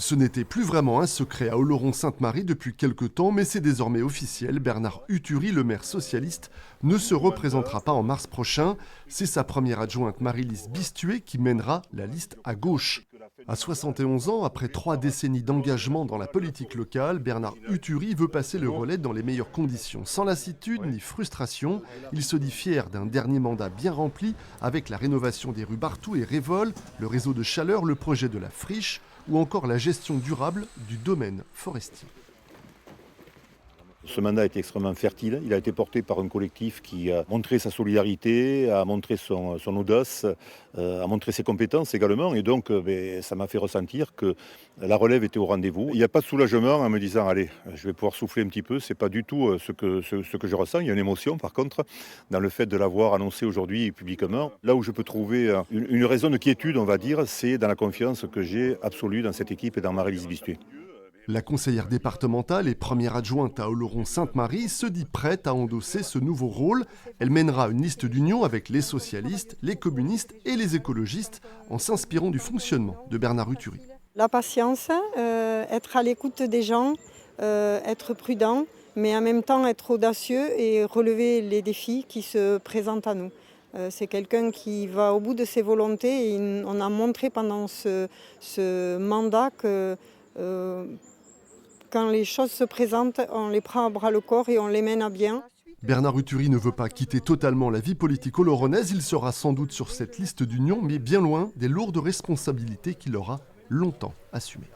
Ce n'était plus vraiment un secret à Oloron-Sainte-Marie depuis quelque temps, mais c'est désormais officiel. Bernard Utury, le maire socialiste, ne se représentera pas en mars prochain. C'est sa première adjointe Marie-Lise Bistuet qui mènera la liste à gauche. À 71 ans, après 3 décennies d'engagement dans la politique locale, Bernard Utury veut passer le relais dans les meilleures conditions. Sans lassitude ni frustration, il se dit fier d'un dernier mandat bien rempli avec la rénovation des rues Barthou et Révol, le réseau de chaleur, le projet de la friche ou encore la gestion durable du domaine forestier. Ce mandat a été extrêmement fertile. Il a été porté par un collectif qui a montré sa solidarité, a montré son audace, a montré ses compétences également. Et donc, ça m'a fait ressentir que la relève était au rendez-vous. Il n'y a pas de soulagement en me disant « Allez, je vais pouvoir souffler un petit peu ». Ce n'est pas du tout ce que je ressens. Il y a une émotion, par contre, dans le fait de l'avoir annoncé aujourd'hui publiquement. Là où je peux trouver une raison de quiétude, on va dire, c'est dans la confiance que j'ai absolue dans cette équipe et dans Marie-Lise Bistuet. La conseillère départementale et première adjointe à Oloron-Sainte-Marie se dit prête à endosser ce nouveau rôle. Elle mènera une liste d'union avec les socialistes, les communistes et les écologistes en s'inspirant du fonctionnement de Bernard Utury. La patience, être à l'écoute des gens, être prudent, mais en même temps être audacieux et relever les défis qui se présentent à nous. C'est quelqu'un qui va au bout de ses volontés et on a montré pendant ce mandat que quand les choses se présentent, on les prend à bras-le-corps et on les mène à bien. Bernard Utury ne veut pas quitter totalement la vie politique oloronnaise. Il sera sans doute sur cette liste d'union, mais bien loin des lourdes responsabilités qu'il aura longtemps assumées.